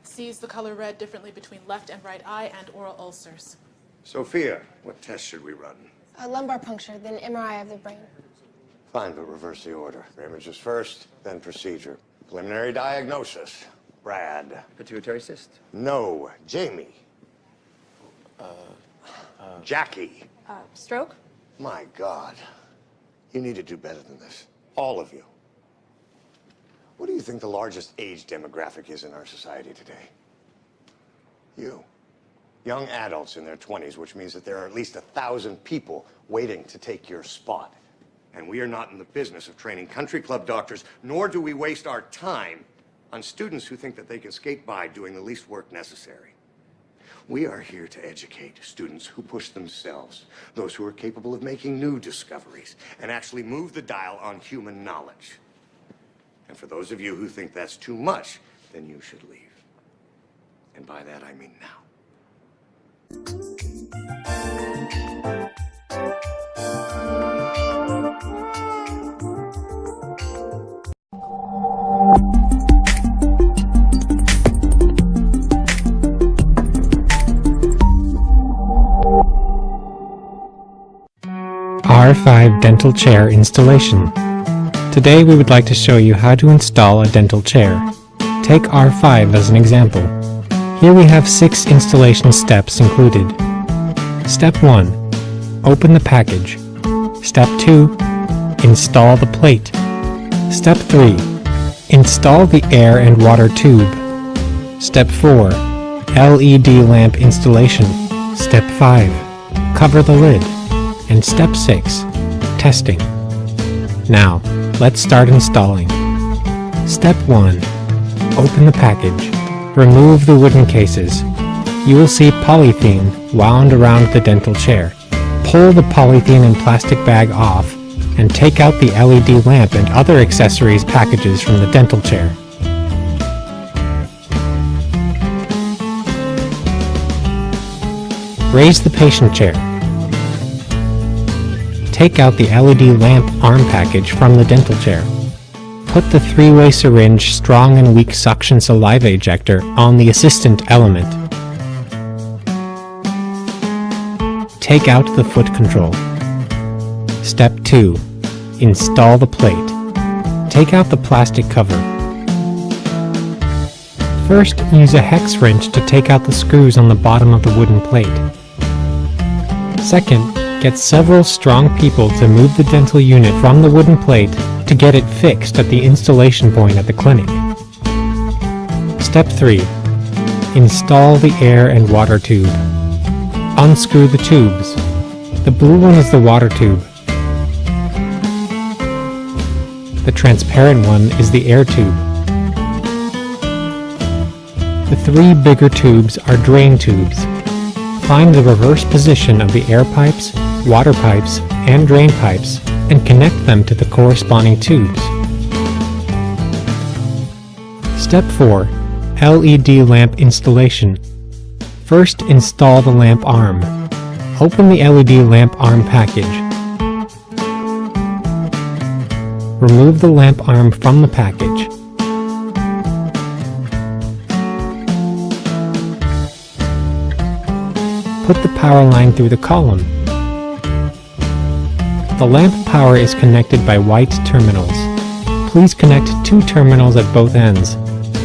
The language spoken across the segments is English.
Sees the color red differently between left and right eye and oral ulcers. Sophia, what test should we run? A lumbar puncture, then MRI of the brain. Fine, but reverse the order. Images first, then procedure. Preliminary diagnosis. Brad. Pituitary cyst? No. Jamie. Jackie. Stroke? My God. You need to do better than this. All of you. What do you think the largest age demographic is in our society today? You. Young adults in their 20s, which means that there are at least 1,000 people waiting to take your spot. And we are not in the business of training country club doctors, nor do we waste our time on students who think that they can skate by doing the least work necessary. We are here to educate students who push themselves, those who are capable of making new discoveries, and actually move the dial on human knowledge. And for those of you who think that's too much, then you should leave. And by that I mean now. R5 Dental Chair Installation. Today we would like to show you how to install a dental chair. Take R5 as an example. Here we have 6 installation steps included. Step 1. Open the package. Step 2. Install the plate. Step 3. Install the air and water tube. Step 4. LED lamp installation. Step 5. Cover the lid. And Step 6. Testing. Now, let's start installing. Step 1. Open the package. Remove the wooden cases. You will see polythene wound around the dental chair. Pull the polythene and plastic bag off and take out the LED lamp and other accessories packages from the dental chair. Raise the patient chair. Take out the LED lamp arm package from the dental chair. Put the 3-way syringe strong and weak suction saliva ejector on the assistant element. Take out the foot control. Step 2. Install the plate. Take out the plastic cover. First, use a hex wrench to take out the screws on the bottom of the wooden plate. Second, get several strong people to move the dental unit from the wooden plate to get it fixed at the installation point at the clinic. Step 3. Install the air and water tube. Unscrew the tubes. The blue one is the water tube. The transparent one is the air tube. The 3 bigger tubes are drain tubes. Find the reverse position of the air pipes, water pipes, and drain pipes and connect them to the corresponding tubes. Step 4. LED lamp installation. First, install the lamp arm. Open the LED lamp arm package. Remove the lamp arm from the package. Put the power line through the column. The lamp power is connected by white terminals. Please connect 2 terminals at both ends.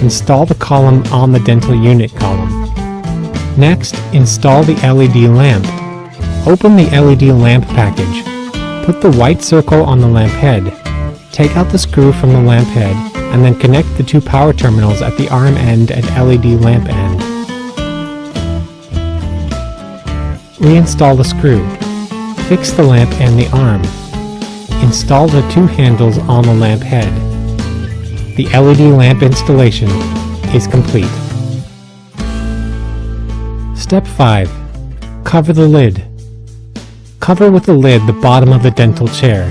Install the column on the dental unit column. Next, install the LED lamp. Open the LED lamp package. Put the white circle on the lamp head. Take out the screw from the lamp head and then connect the 2 power terminals at the arm end and LED lamp end. Reinstall the screw. Fix the lamp and the arm. Install the 2 handles on the lamp head. The LED lamp installation is complete. Step 5. Cover the lid. Cover with the lid the bottom of the dental chair.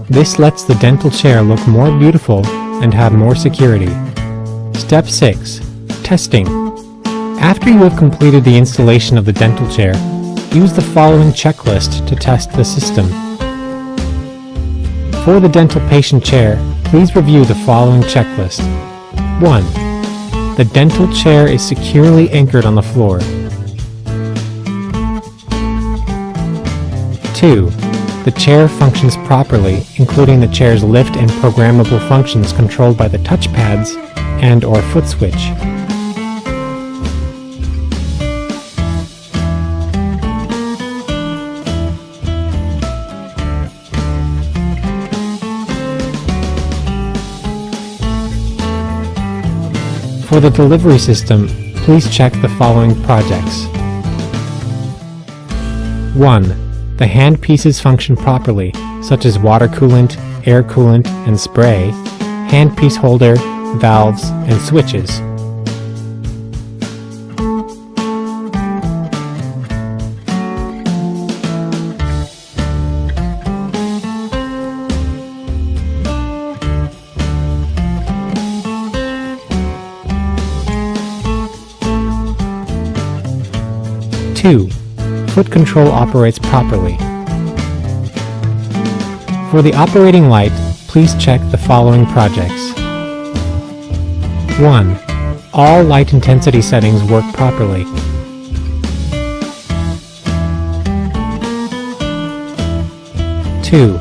This lets the dental chair look more beautiful and have more security. Step 6. Testing. After you have completed the installation of the dental chair, use the following checklist to test the system. For the dental patient chair, please review the following checklist. 1. The dental chair is securely anchored on the floor. 2. The chair functions properly, including the chair's lift and programmable functions controlled by the touchpads and/or foot switch. For the delivery system, please check the following projects. 1. The handpieces function properly, such as water coolant, air coolant, and spray, handpiece holder, valves, and switches. 2. Foot control operates properly. For the operating light, please check the following projects. 1. All light intensity settings work properly. 2.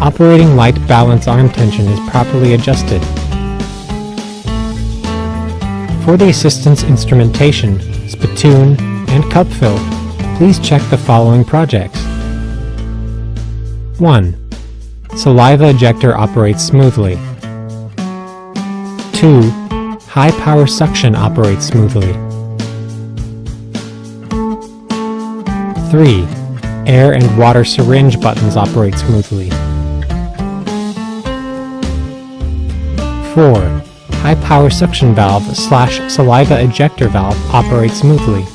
Operating light balance arm tension is properly adjusted. For the assistance instrumentation, spittoon, and cup fill, please check the following projects. 1. Saliva ejector operates smoothly. 2. High power suction operates smoothly. 3. Air and water syringe buttons operate smoothly. 4. High power suction valve / saliva ejector valve operates smoothly.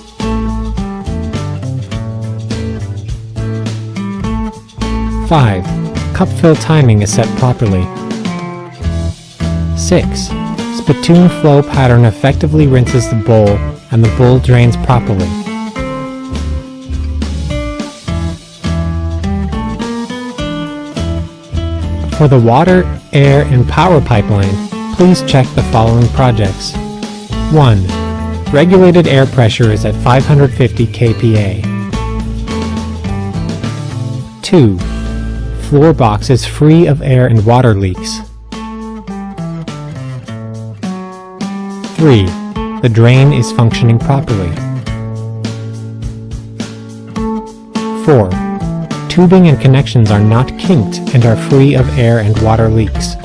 5. Cup fill timing is set properly. 6. Spittoon flow pattern effectively rinses the bowl and the bowl drains properly. 7. For the water, air, and power pipeline, please check the following projects. 1. Regulated air pressure is at 550 kPa. 2. Floor box is free of air and water leaks. 3. The drain is functioning properly. 4. Tubing and connections are not kinked and are free of air and water leaks.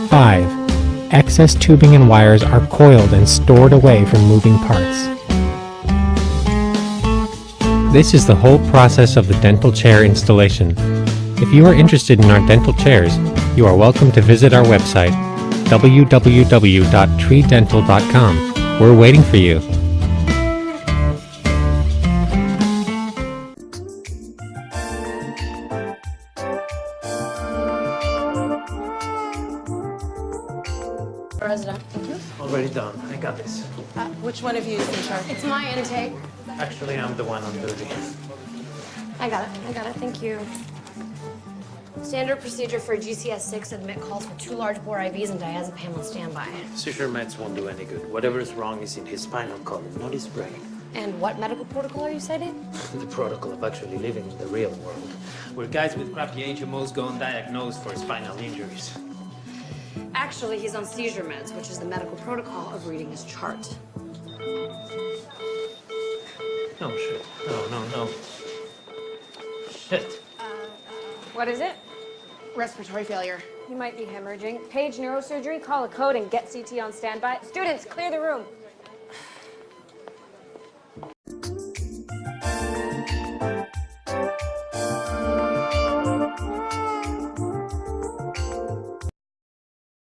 5. Excess tubing and wires are coiled and stored away from moving parts. This is the whole process of the dental chair installation. If you are interested in our dental chairs, you are welcome to visit our website, www.treedental.com. We're waiting for you. Resident. Already done. I got this. Which one of you is in charge? It's my intake. Actually, I'm the one on duty. I got it. Thank you. Standard procedure for GCS6 admit calls for 2 large bore IVs and diazepam on standby. Seizure meds won't do any good. Whatever is wrong is in his spinal column, not his brain. And what medical protocol are you citing? The protocol of actually living in the real world, where guys with crappy HMOs go undiagnosed for spinal injuries. Actually, he's on seizure meds, which is the medical protocol of reading his chart. No, shit. No. Shit. What is it? Respiratory failure. You might be hemorrhaging. Page neurosurgery, call a code and get CT on standby. Students, clear the room.